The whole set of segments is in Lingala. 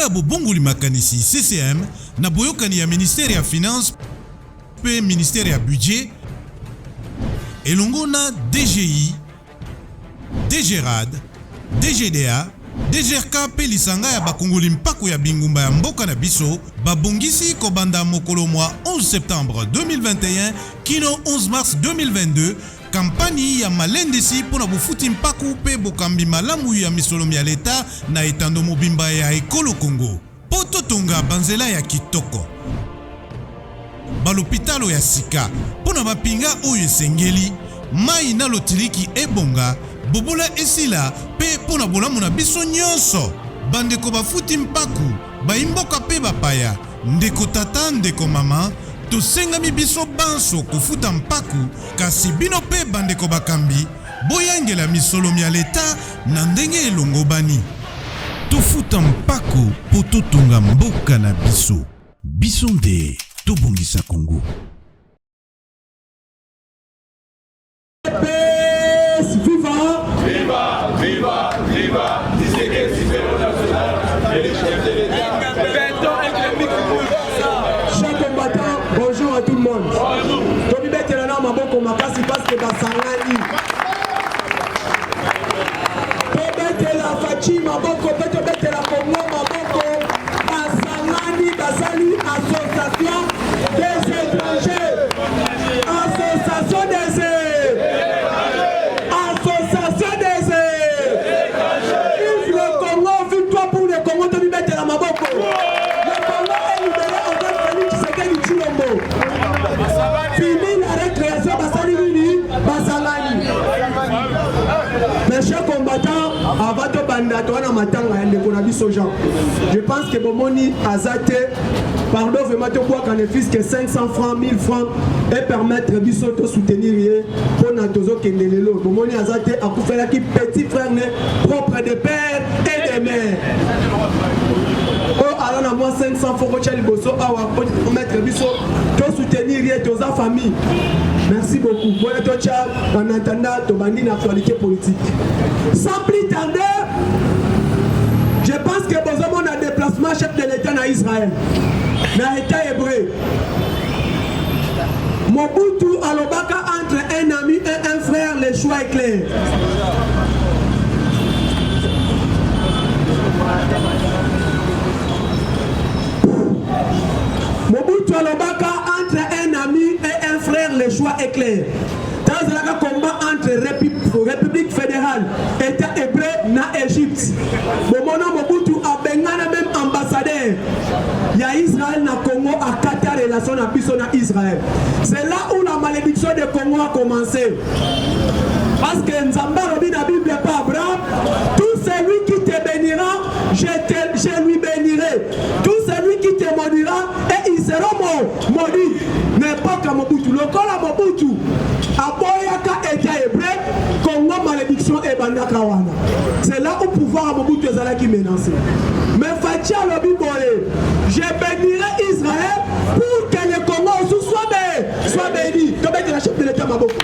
bobongoli makanisi CCM na boyokani ya ministère ya finance pe ministère ya budget elongo na DGI, DGRAD, DGDA, DGRK pe lisanga ya bakongoli mpako ya bingumba ya mboka na biso babongisi kobanda mokolo mwa 11 septembre 2021 kino 11 mars 2022 kampani ya malendisi pona bufuti mpaku pe bokambi malamu ya misolomi ya leta na etando mobimba ya ekolo Congo. Poto tonga banzela ya kitoko. Balopitalo ya sika pona bapinga oyo esengeli mai na lotiliki ebonga bobola esila pe pona bolamu na biso nyonso. Bandeko bafuti mpaku baimboka pe bapaya ndeko tata ndeko mama tosengami biso banso kofuta mpaku kasi bino pe bandeko bakambi boyangela misolomi ya leta na ndenge elongo bani tofuta mpaku po totonga mboka na biso biso nde tobongisa Congo. Viva, viva, viva, bonjour à tout le monde. Tobi betela na maboko makasi parce que basangani. To betela fachi maboko beto betela Congo maboko basangani basali association des étrangers. Association des étrangers. Vive le Congo, victoire pour le Congo, Tobi betela maboko. Fini la récréation basali nini basalani. Mes chers combattants, avant de bandato wana matanga yende kona biso Jean. Je pense que bomoni azate pardon vraiment to quoi qu'en fils que 500 francs 1000 francs et permettre biso de soutenir pour na tozo kendelelo. Bomoni azate akufela ki petit frère né propre de père et de mère. Oh, alors, moi 500 francs pour mettre biso, pour soutenir tous la famille. Merci beaucoup. En attendant, tu vas l'actualité politique. Sans plus tarder, je pense que nous avons un déplacement chef de l'État en Israël. Dans l'État hébreu. Mobutu Alobaka entre un ami et un frère, le choix est clair. Mobutu Alobaka entre un ami et un frère, le choix est clair. Dans le combat entre République fédérale et État hébreu na Égypte. Bomona Mobutu a bengana même ambassadeur. Il y a Israël na Congo à Qatar relation na biso na Israël. C'est là où la malédiction de Congo a commencé. Parce que Nzamba Robi na Bible pas Abraham, tout celui qui te bénira, je lui bénirai. Tout celui qui te maudira, et ils seront maudits. N'importe quel Mobutu. Le col à Mobutu, à Boyaka État hébreu, Congo malédiction et Bandakawana. C'est là où le pouvoir à Mobutu est qui menacé. Mais Fatia Lobi Boye, je bénirai Israël pour que le Congo soit béni. Comme est la chef de l'État Maboko.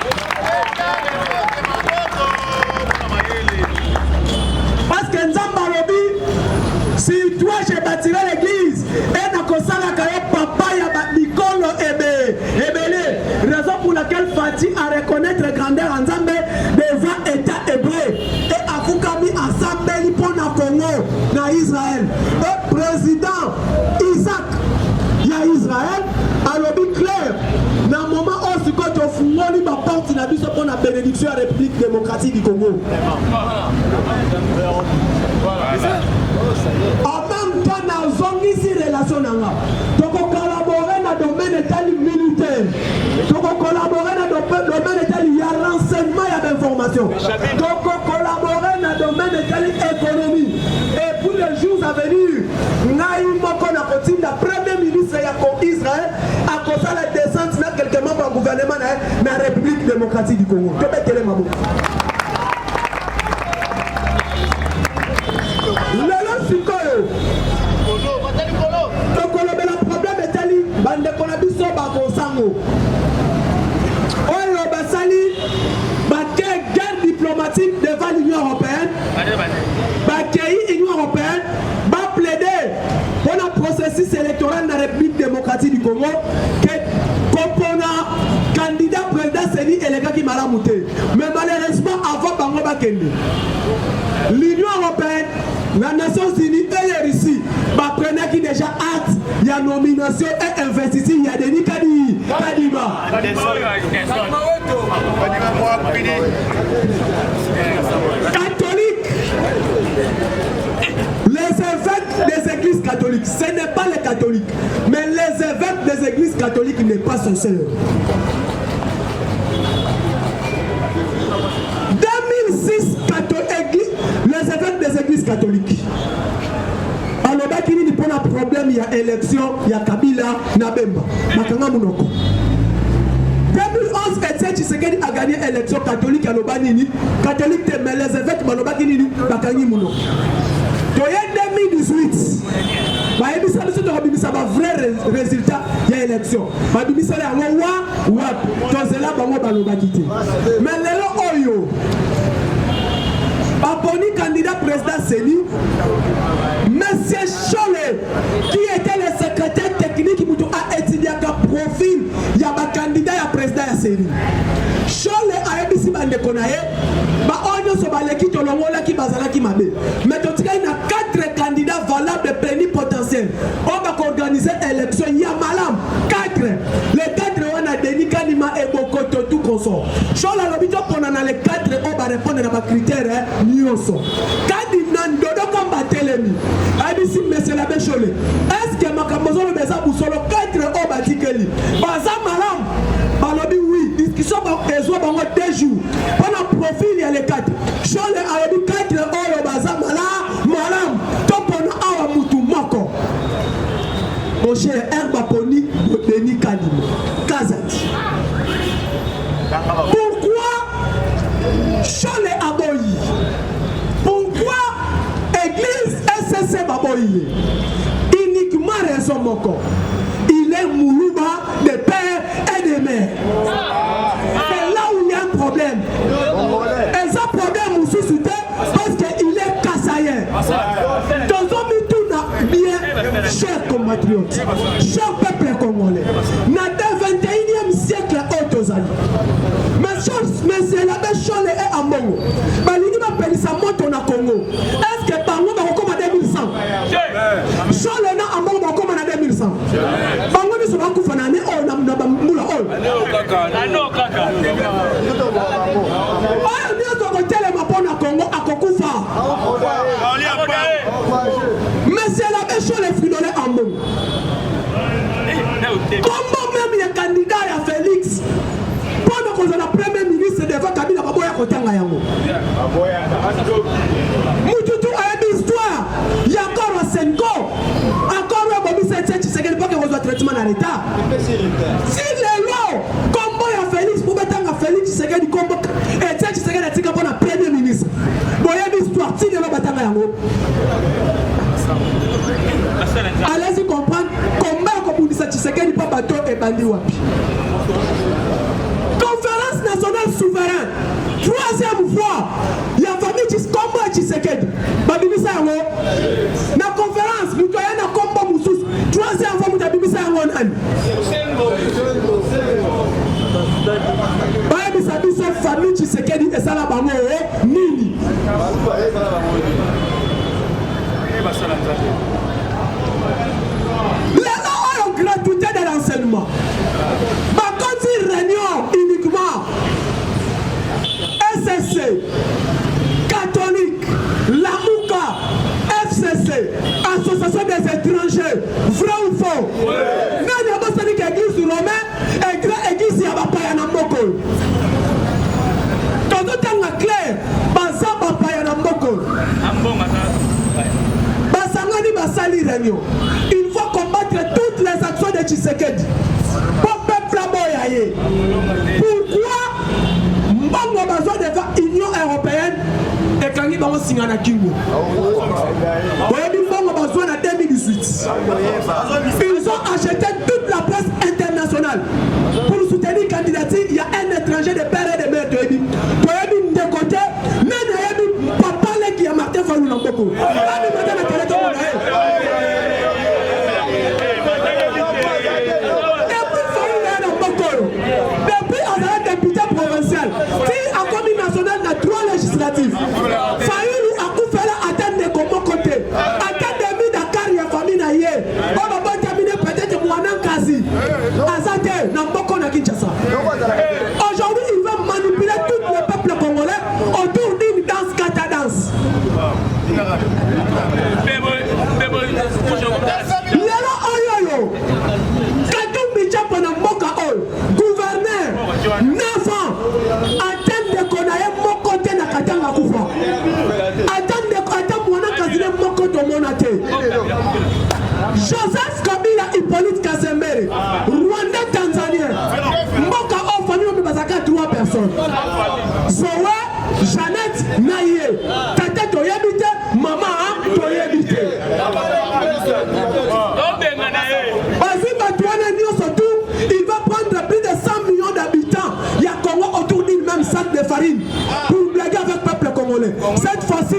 Parce que Nzamba Lobi, si toi je bâtirai l'église, et Nakosala Kaye Papa Mikolo Ebele, raison pour laquelle Fati a reconnaître grandeur en Nzambe devant État hébreu et Akukami Assemblée pour na Congo, na Israël. Et président Isaac, il y a Israël, a lobby clair, dans le moment où ce que tu fous, ma porte n'a pas pour la bénédiction à la République démocratique du Congo. En même temps, nous avons ici relation. Donc, on collaborer dans le domaine militaire. Donc, on collaborer dans le domaine de renseignement et d'information. Donc, on collaborer dans le domaine de l'économie. Et pour les jours à venir, nous avons la première ministre d'Israël à cause de la descente de quelques membres du gouvernement de la République démocratique du Congo. Donc le problème est tel bande konabiso ba konsango oyo basali baké guerre diplomatique devant l'Union européenne bakei Union européenne ba plaider démocratique du Congo que comprenant candidat président Séni et les gars qui m'a ramouté. Mais malheureusement, avant Bango Bakende, l'Union européenne, la Nations Unies et les Russie, prenaient qui déjà acte, il y a nomination et investiture, il y a Denis Kadima. Catholique. Les évêques des églises catholiques, ce n'est pas les catholiques, mais les évêques des églises catholiques n'est pas sincère. 2006, les évêques des églises catholiques. Alors, il y a un problème, il y a élection, il y a Kabila, Nabemba. 2011, Etienne Tshisekedi a gagné l'élection catholique à l'Obanini. Catholique, mais les évêques, il y a 2018. Il y a un vrai résultat, il y a élection. Mais les Aboni candidat président Séni, Monsieur Cholet, qui était le secrétaire technique qui a étudié un profil, il y a un candidat à président Séni. Cholet a émis bande konaye, ba onyo so baleki to longola ki bazala ki mabe. Mais en tout cas, il y a 4 candidats valables de plénipotentiel. On va organiser l'élection, il y a malam 4. Les 4 on a Denis Kadima et Bokoto tout consort. Cholet l'habitude pour les 4 on va répondre à nos critères nyoso. Kadina ndodo komba telemi. Abisi monsieur l'abbé Cholet. Est-ce que makambozo le beza busolo 4 on va tikeli. Baza malam. Balobi oui, discussion besoin bango 2 jours. Pendant profil il y a les 4. Cholet a dit 4 on baza malam. Topona awa mutu moko. Mon cher Herba Poni Denis Kadima. Kazati. Pourquoi Cholet aboyi? Pourquoi Église SCC baboyi? Uniquement raison moko. Il est Moulouba de père et de mère. C'est là où il y a un problème. Et ça problème aussi parce qu'il est kassayen. Dans un tout bien, chers compatriotes, chers peuple congolais, dans le 21e siècle autozali. Mais c'est l'abbé Cholet et Ambongo. Balini m'appelle ça moto na Congo. Est-ce que Bango va recommander 2100? Cholet na Ambongo va recommander 2100. Bango ni soba kufanane o na mula o. Ano kaka. Oyo ni to ko tele mapona Congo akokufa. Mais c'est l'abbé Cholet fridolé Ambongo. Comment même les candidats à Félix pendant qu'on a la première ministre devant Kabila Baboya Kotanga Yango. Mututu a une histoire. Il y a encore un Senko. Encore un Bobi Setse Tshisekedi pas que reçoit traitement dans l'État. Si les lois, comment il y a Félix pour mettre à Félix Tshisekedi comme et Tshisekedi a dit qu'on a premier ministre. Bon il y a une histoire. Si les lois Batanga Yango. Allez-y comprendre comment Kobundisa Tshisekedi pas bateau et bandi wapi. Conférence nationale souveraine. 3e fois, il y a famille Kombo Tshisekedi. Babimisa yango. Na conférence, nous toyons na Kombo Moussous. 3e fois, nous babimisa yango nani. Babimisa biso famille Tshisekedi et ça la bango nini. Les gens ont gratuité de l'enseignement. Par contre, ils réunion uniquement SCC, catholique, Lamouka, FCC, Association des étrangers, vrai ou faux? Mais il y a pas de l'église romaine et l'église Yabapayanamboko. Quand tout est clair, Bazaba Payanamboko. Il faut combattre toutes les actions de Tshisekedi. Pourquoi Mbongo a besoin de l'Union européenne et quand ils vont signer à Kingo? Mbongo a besoin de 2018. Ils ont acheté toute la presse internationale pour soutenir la candidature. Il y a un étranger de père et de mère. De côté, mais il y a papa qui a marqué Falou Namboko. ans. Attendre qu'on ait mon côté na katanga kufa. Attendre mon casine mon côté mon athée. Joseph Kabila Hippolyte Kazembere, Rwanda Tanzanien. Mboka en famille on bazaka 3 personnes. Zoé, Jeannette, Naye. Tata toyebite, maman toyebite. Il va prendre plus de 100 millions d'habitants. Il y a Congo autour d'une même sac de farine pour blaguer avec le peuple congolais. Cette fois-ci,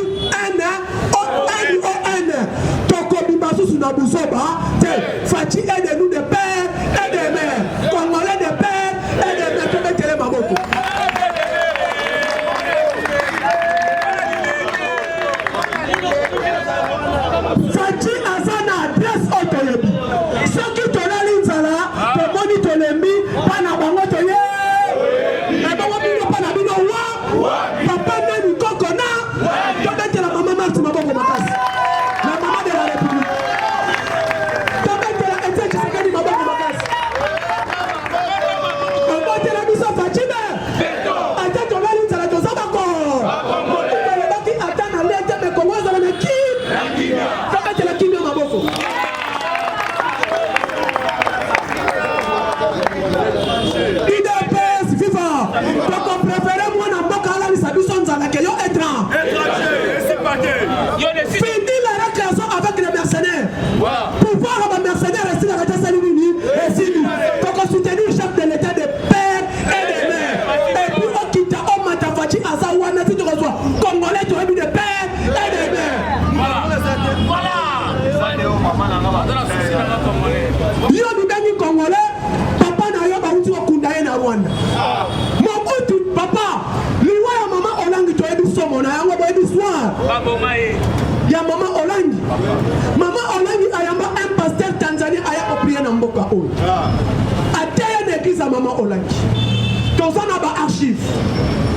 N-O-N. Toko Bimasu Sunabusoba. Fati aide-nous de père et de mère. Congolais de père et de mère. Que mettez les maboko. Fati Azana adresse Otoyebi. Ceux qui te l'ont Tolembi, pana bango toye. Na bango bino pana bino wa. Papa nani kokona. Tobete la maman Marthe maboko makasi. La maman de la République. Tobete la Etienne Tshisekedi maboko makasi. Tobete la biso Fatime. Ata tolali nzala tozabako. Motuko lebaki ata na lete me Kongo ezala na ki. Tobete la kimia maboko. IDPS viva. Donc on préfère moi na mboka ala ni sabiso nzala que yo étrange. Fini la récréation avec les mercenaires. Pouvoir les mercenaires rester dans la tête salinini et sini. Donc on soutenir le chef de l'état de père et de mère. Et puis on quitte au Matafati Azawana si tu reçois Congolais tu as mis de père et de mère. Voilà. Yo ni bengi Congolais. Rwanda. Mobutu papa, liwa ya mama Olangi to ebi somo na yango bo ebi soir. Ya mama Olangi. Mama Olangi ayamba un pasteur Tanzania aya prier na mboka oyo. Ateye na église ya mama Olangi. Tozana ba archive.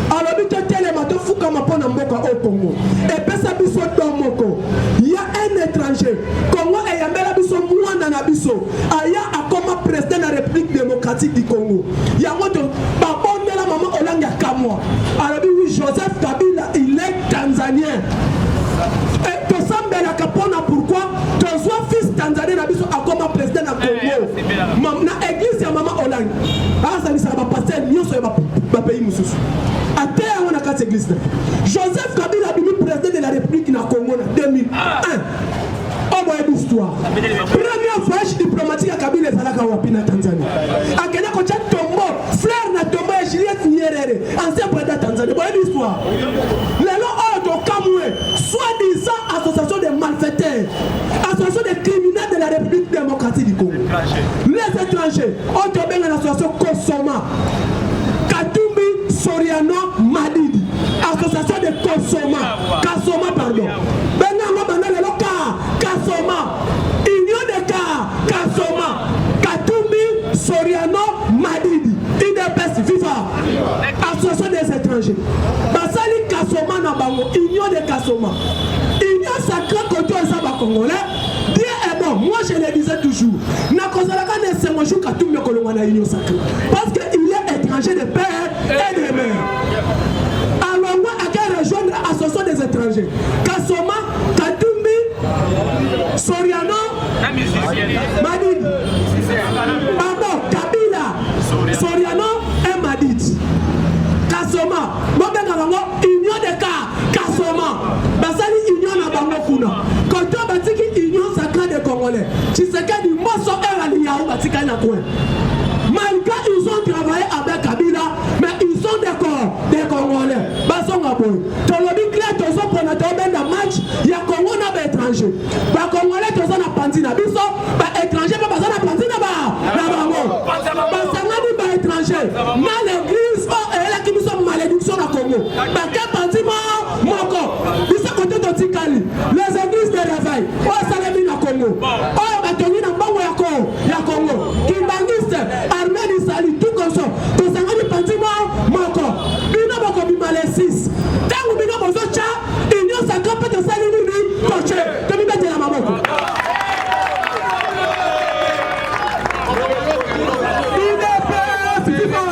Alors bito telema to fuka mapona mboka au Congo. Et pesa biso domoko. Il y a un étranger. Congo eyambela biso mwana na biso. Aya akoma président de la République démocratique du Congo. Il y a moto babonde la maman Olangi akamwa. Alors oui Joseph Kabila il est tanzanien. Et to sambela kapona pourquoi tozwa fils tanzanien na biso akoma président na Congo. Na église ya mama Olangi. Asa ni sa ba pasteur nyoso ya ba pays mususu. Ate on a 4 églises. Joseph Kabila bimi président de la République na Congo en 2001. Oh boy d'histoire. Première voyage diplomatique à Kabila ezalaka wapi na Tanzanie. Akena ko chat tombo, frère na tombo ya Juliette Nyerere, ancien président Tanzanie. Boy d'histoire. Lelo auto kamwe, soi-disant association de malfaiteurs, association de criminels de la République démocratique du Congo. Les étrangers, auto benga l'association Kosoma. Katumbi Soriano Madidi, association de Kosoma, Kasoma pardon. Benanga banale loka, Kasoma, Union de Kasoma, Katumbi Soriano Madidi, IDPS viva, association des étrangers. Basali Kasoma na bango, Union de Kasoma, Union sacrée côté Zaba Congolais. Dieu est bon, moi je le disais toujours. Na kozalaka ne se moju Katumbi kolonga na Union sacrée. Parce que il est étranger de père et de mère. Alors moi, à quelle rejoindre l'association des étrangers? Kasoma, Katumbi, Soriano, Madid. Pardon, Kabila, Soriano et Madid. Kasoma, Union de Kasoma. Basali Union na bango kuna. Quand on batiki Union sacrée des Congolais. Tshisekedi moso era liyaou batika na coin. Malgré ils ont travaillé avec Kabila, mais ils sont des Congolais. Basonga boy. Tolobi clair tozo pona tobe na match ya Congo na ba étranger. Ba Congolais tozo na pantina biso, ba étranger ba bazana pantina ba bango. Basanga ni ba étranger. Na l'église oh elle qui biso malédiction na Congo. Ba ke pantima moko. Biso côté de Tikali. Les églises de réveil. Oh salami na Congo. Oh ba toni na bango ya Congo. Kimbangiste Armée Sali tout comme ça. Tosanga ni pantima moko. Bino boko bimale 6. Tangu bino bozo cha Union sacrée peut te salir ni coaché. Que mi bete la mamoko. IDPS viva.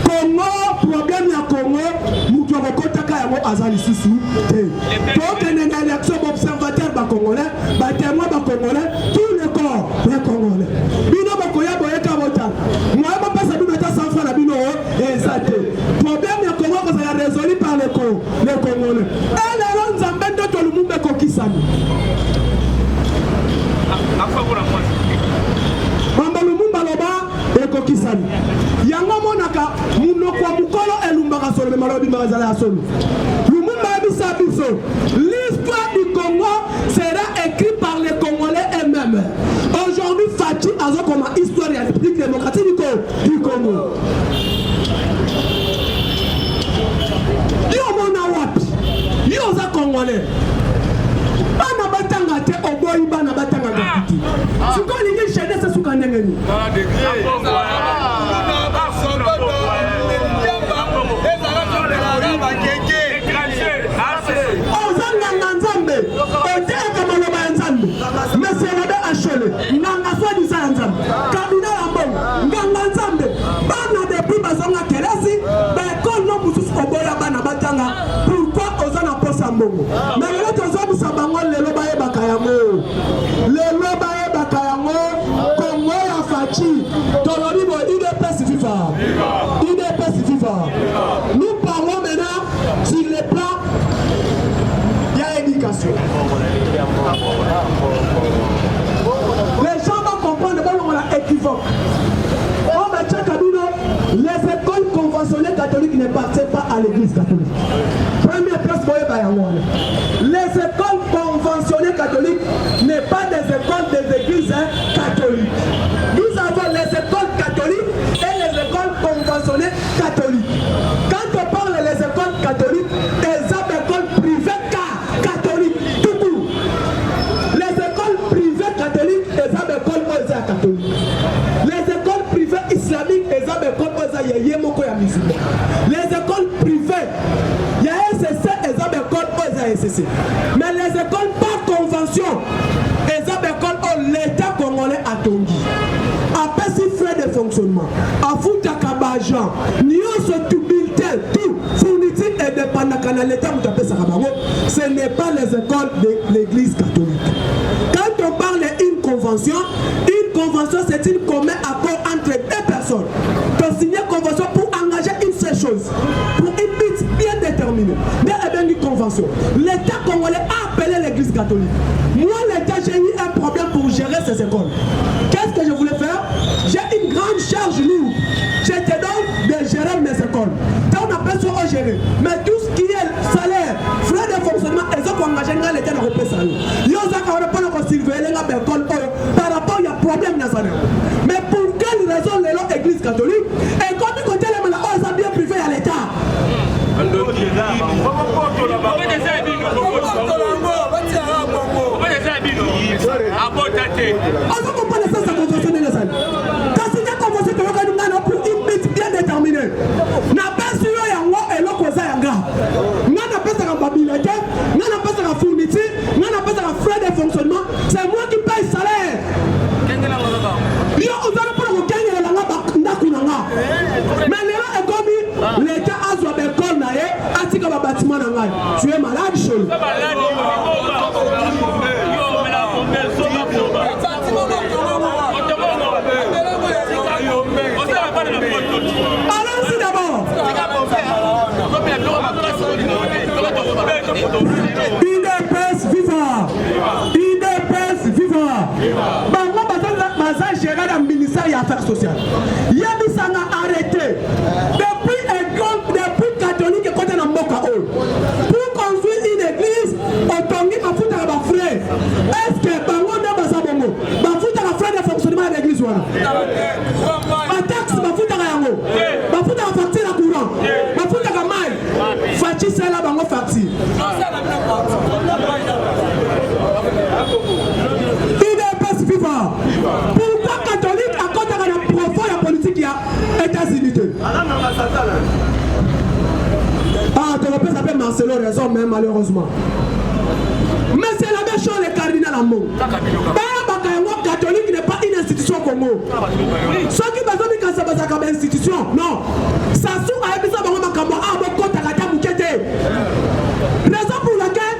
Congo, problème ya Congo, nous devons contacter Azali Sissou. Donc, il y a une élection d'observateurs congolais, des témoins congolais, tout le corps les Congolais. Bino Bakoya Boyeka Botan. Moi, je passe à nous mettre 100 francs à Bino et ça. Problème ya Congo, vous avez résolu par les Congolais. Et les gens s'embêtent de tout le monde de Kokisani. Mamba Lumumba Loba et Kokisani. Yango monaka munokwa mukolo elumbaka solo malobi mazala solo. Lumumba abisa biso. L'histoire du Congo sera écrite par les Congolais eux-mêmes. Aujourd'hui, Fachi a comme histoire de la République démocratique du Congo. Yo mona wapi? Yo za Congolais. Bana batanga te oboyi bana batanga ngati. Siko lingi shede se suka ndengeni. Nganga swa di sanzam kabina lambo nganga nzambe bana depuis bazonga kelasi ba école no mususu oboya bana batanga pourquoi ozana posa mbongo mais lelo tozobusa bango lelo bayebaka yango Congo ya Fachi tolobi bo IDPS FIFA nous parlons maintenant sur le plan de l'éducation. Les gens vont comprendre qu'on a équivoque. Les écoles conventionnelles catholiques ne participent pas à l'église catholique. Première place, les écoles conventionnelles catholiques ne sont pas des écoles des églises catholiques. Nous avons les écoles catholiques et les écoles conventionnelles catholiques. Quand on parle des écoles catholiques, des écoles privées catholiques, tout court. Les écoles privées catholiques, des écoles catholiques. Les écoles privées islamiques, des écoles musulmanes. Les écoles privées, il y a SCC, des écoles SCC. Mais les écoles par convention, des écoles l'État congolais a tongi. Après si frais de fonctionnement, à Foutakabajan, Nyos tout bulletin, tout fourniture et dépendant quand l'État vous appelle Sarabango, ce n'est pas les écoles de l'église catholique. Quand on parle d'une convention c'est une commun accord entre deux personnes. Donc signer une convention pour engager une seule chose, pour une but bien déterminée. Mais il y a une convention. L'État congolais a appelé l'église catholique. Moi, l'État, j'ai eu un problème pour gérer ces écoles. Qu'est-ce que je voulais faire? J'ai une grande charge lourde. Je te donne de gérer mes écoles. Quand on appelle ça gérer. Mais tout ce qui est salaire, frais de fonctionnement, ils ont engagé l'État dans le pays. Ils ont surveillé l'école par rapport à un problème. Mais pour quelle raison l'église catholique et comme ils comptent les malades, ils ont bien privé à l'État. C'est moi qui paye salaire. Mais l'État a besoin d'école, tu es malade, chaud. Allons-y d'abord. IDPS viva. IDPS viva. Bango baza gérer le ministère des Affaires sociales. Yabisanga arrêté. Depuis catholique et côté Namboka pour construire une église, autongi bafuta ba frais. Est-ce que bango na bazabongo bafuta ba frais de fonctionnement de l'église wana? Ba taxe bafuta yango. Bafuta ba facture à courant. Bafuta ka mai. Fachi c'est là bango facture. IDPS viva. Pourquoi catholique à côté de la profond la politique qui a États-Unis? Ah, tu peux s'appeler Marcelo raison même malheureusement. Mais c'est la même chose les cardinals en mots. Catholique n'est pas une institution au Congo. Ceux qui comme institution. Non. Sassou a mis ça dans ma caméra. Ah, mon compte à la table. Raison pour laquelle,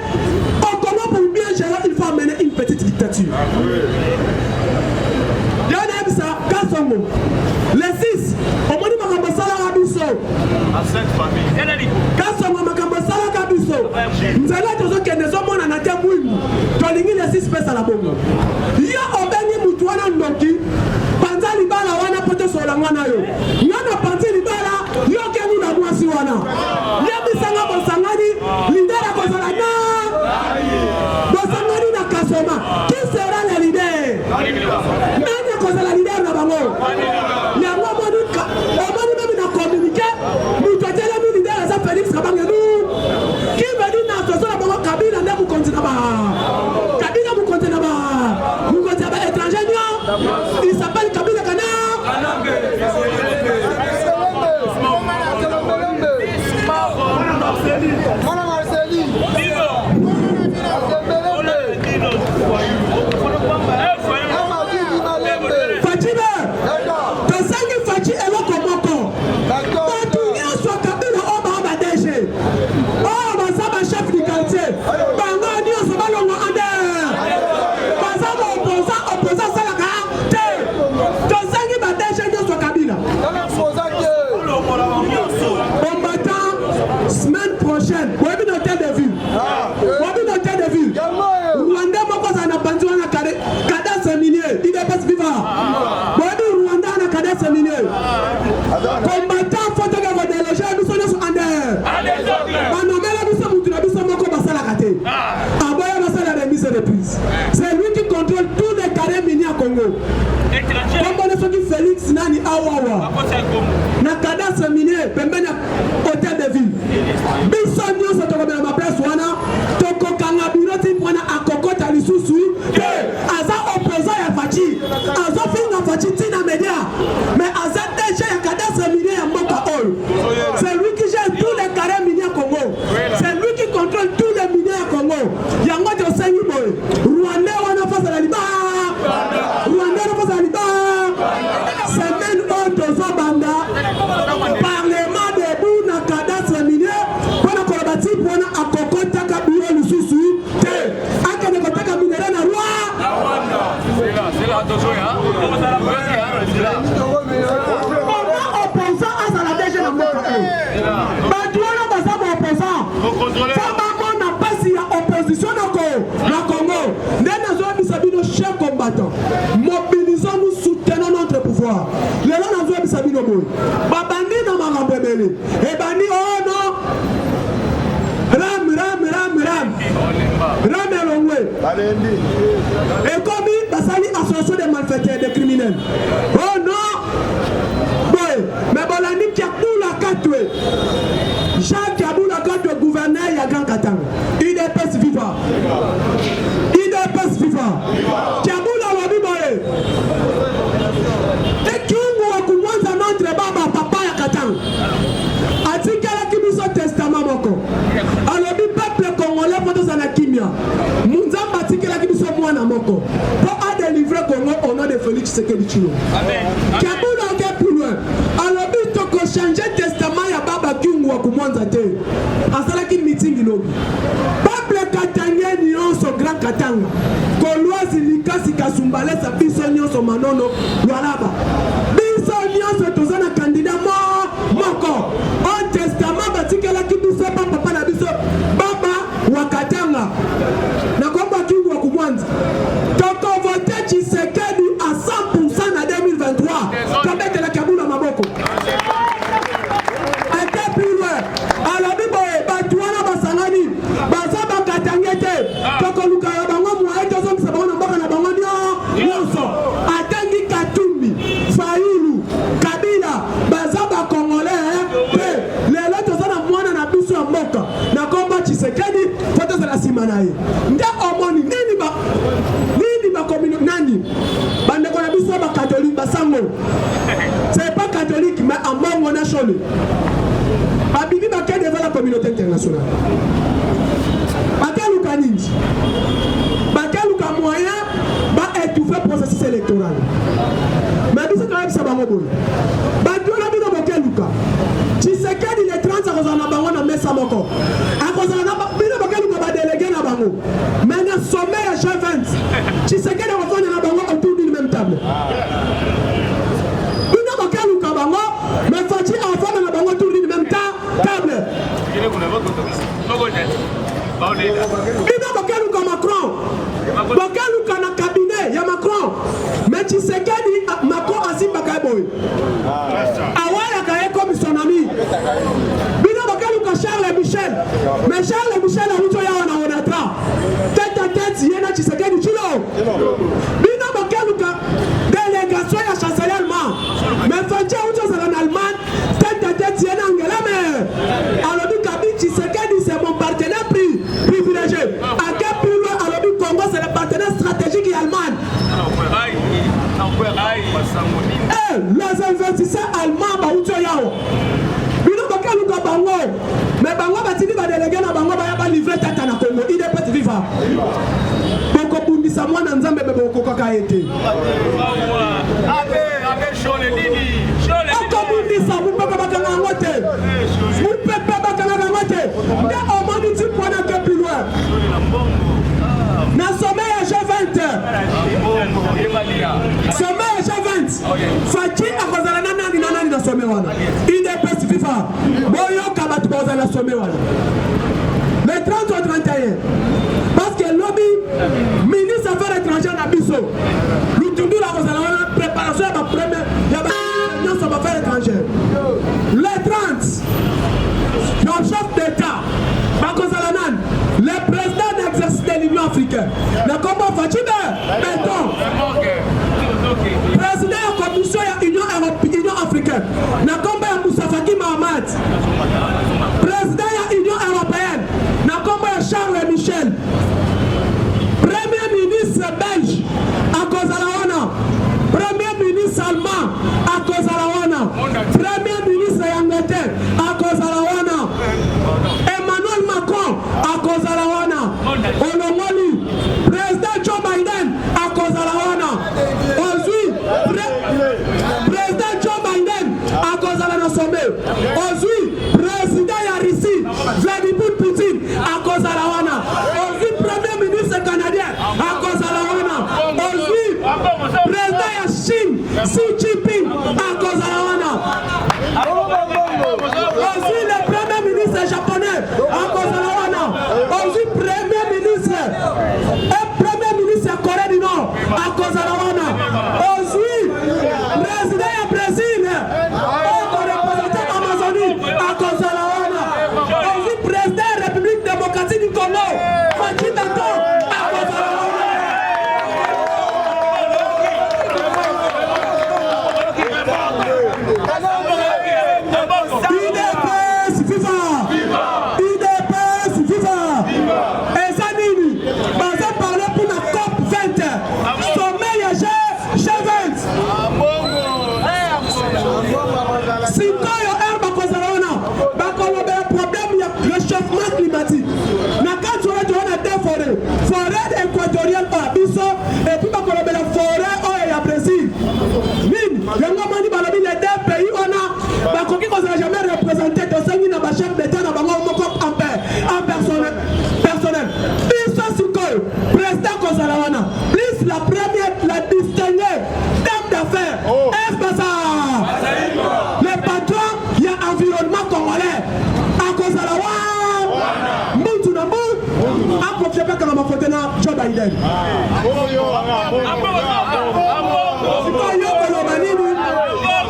au Congo, pour bien gérer, il faut amener une petite dictature. Il y en a ça, Kassongo. Les 6, au moins, il m'a cassé la rabisso. À 5 familles. Kassongo m'a cassé la rabisso. Nous allons dire que nous sommes en attaque. Tu as les 6 personnes à la bombe. Il y a un béni Moutouana Ndoki. Panza Libala, wana pote sur la wana yo. Yana Panza Libala, yo keni na mwasi wana. Yabi sanga bosangani, leader à Kozalana. Bosangani na Kasoma. Qui sera le leader? Nani Kozala leader na bango? Yango moni même na communiqué. Moutouatele mi leader à Félix Kabangelu. Qui veut dire na Kozala bango Kabila na mukontina ba. Kabila mukontina ba. Mukontina ba étranger nyo. Il s'appelle Kabila Kana. Combattant faut que vous délogez nous sommes en air. C'est lui qui contrôle tous les carrés miniers à Congo. Comme on est Félix Nani Awawa. Na cadastre minier, pembeni hôtel de ville. Bisson News autorobe ma place wana. Toko kanga biroti mwana akokota lisusu. Aza opposant ya Fachi. Aza finga Fachi tina media. Mais Aza déjà ya cadastre minier ya Mboka All. C'est lui qui gère tous les carrés miniers à Congo. C'est lui qui contrôle tous les miniers à Congo. Yango de Sengi boy. Rwanda wana face à la liba. Rwanda face à la liba. Semaine autre banda. Parlement de Bouna cadastre minier. Pour la collaborative pour la akokota kabiro lususu. Akane kotaka minera na roi. C'est là attention hein. Comment opposant à la DG na Mboka. Batuana basaba opposant. Fama na pasi ya opposition na Congo. Nena zo bisabino chef combattant. Mobilisons-nous, soutenons notre pouvoir. Les gens n'ont pas bisabino boy. Babandi na marambebele. Et bandi oh non. Ram elongwe. Et comme basali association des malfaiteurs, des criminels. Oh non. Boy, mais bolani qui a tout la katwe. Jacques Kabou la carte gouverneur ya Grand Katanga. IDPS viva. IDPS viva. Kabou la wabi boye. Et qui ou kumwanza notre baba papa ya Katanga. Atikala kibiso testament moko. Alors bi peuple congolais poto sana kimia. Munzamba atikala kibiso mwana moko. Pour a délivrer Congo au nom de Félix Tshisekedi Tshilombo. Amen. Kabou la ke plus loin. Alors bi toko changer testament ya baba kiungu wa kumwanza te. Asalaki meeting lobi. Peuple katangien nyonso Grand Katanga. Kolwazi likasi kasumbale sa biso nyonso manono lwalaba. Biso nyonso tozana candidat moko. On testament batikela kibiso papa na biso baba wa Katanga. Na komba kiungu wa kumwanza. Toko vote Tshisekedi à 100% na 2023. Kabete la Kabula maboko. Alors bibo batuana basangani basaba katangete toko luka ya bango mwaito zo msabona mboka na bango nyoso atangi Katumbi Fayulu Kabila bazaba congolais lelo tozana mwana na biso ya mboka na komba Tshisekedi foto za la simanaye nda omoni nini ba communauté nani bande ko na biso ba catholique basango c'est pas catholique mais en mongo na chole Babibi Baké devant la communauté internationale. Baké Luka Ninji. Baké Luka moyen va étouffer le processus électoral. Mais nous sommes quand même ça va. awalaka ye comme son ami bino bokeluka Charles Michel mais Charles Michel awuto yawa na onatra tête à tête ye na Tshisekedi chilo bino bokeluka délégation ya chancelier allemand mais Fachi awuto zala na Allemagne tête à tête ye na Angela mais alobi Kabi Tshisekedi c'est mon partenaire privilégié à quel point alobi Congo c'est le partenaire stratégique et Allemagne. Les investisseurs allemands bauto yao bino bakaluka bango mais bango batini ba délégué na bango ba livrer tata na Congo il est petit viva boko bundisa mwana nzambe bebe okokaka ete okobundisa mupepe bakanga yango te mupepe bakanga yango te nde omoni ti mpona ke plus loin na sommet ya G20 sommet ya G20 Fachi akozala na nani na sommet wana IDPS FIFA boyoka bato bazala na sommet wana le 30 au 31 parce que lobby ministre affaires étrangères na biso lutundula akozala wana préparation ya bapremière ya nyonso baffaires étrangères le 30 chef d'état bakozala nani le président d'exercice de l'Union africaine le combat Fachi béton président ya commission ya Union africaine na komba ya Moussa Faki Mahamat président ya Union européenne na komba ya Charles Michel premier ministre belge akozala wana premier ministre allemand akozala wana premier ministre ya Angleterre akozala wana Emmanuel Macron akozala wana olongoli président Joe Biden akozala wana ozwi président Joe Biden akozala na sommet ozwi président ya Russie Vladimir Poutine akozala wana ozwi premier ministre canadien akozala wana ozwi président ya Chine Xi Jinping akozala wana ozwi le premier ministre japonais akozala wana ozwi premier ministre premier ministre ya Corée du Nord akozala wana ozwi président ya Brésil okoreprésenté Amazonie akozala wana ozwi président ya République démocratique du Congo Fachi Béton akozala wana IDPS FIFA eza nini baza parle pour na COP 20 sommet ya G20 sikoyo bakozala wana bakolobela problème ya réchauffement climatique na kati wana towana te forêt équatoriale oyo biso epuis bakolobela forêt oyo ya Brésil nini yango moni balobi les deux pays wana bakoki kozala jamais représenté tosengi na bachef d'état na bango moko en personnel biso sikoyo président kozala wana plus la première la distinguée dame d'affaires espasa le patron ya environnement congolais akozala wana mutu na mutu aprofite peka na mafoto na Joe Biden sikoyo koloba nini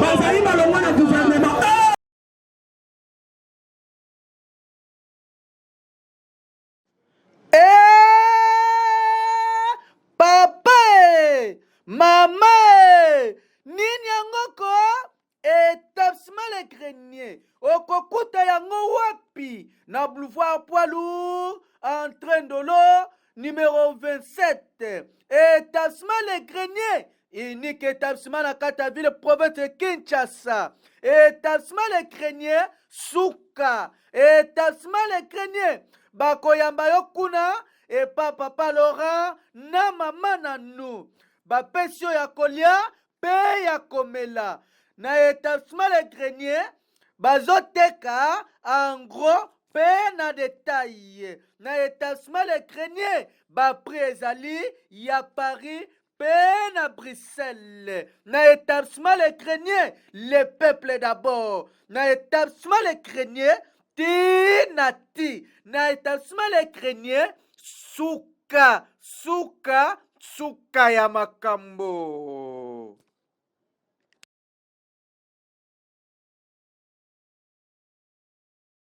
bazali balongwa na gouvernement Mama, nini yangoko établissement les greniers okokuta yango wapi na boulevard poids lourd entrée de l'eau numéro 27 établissement les greniers unique établissement na kata ville province de Kinshasa établissement les greniers suka établissement les greniers bakoyamba yo kuna et papa Laurent na mama nanu bapesio ya kolia pe ya komela na établissement les greniers bazoteka en gros pe na détail na établissement les greniers baprix ezali ya Paris pe na Bruxelles na établissement les greniers le peuple d'abord na établissement les greniers ti na établissement les greniers suka ya makambo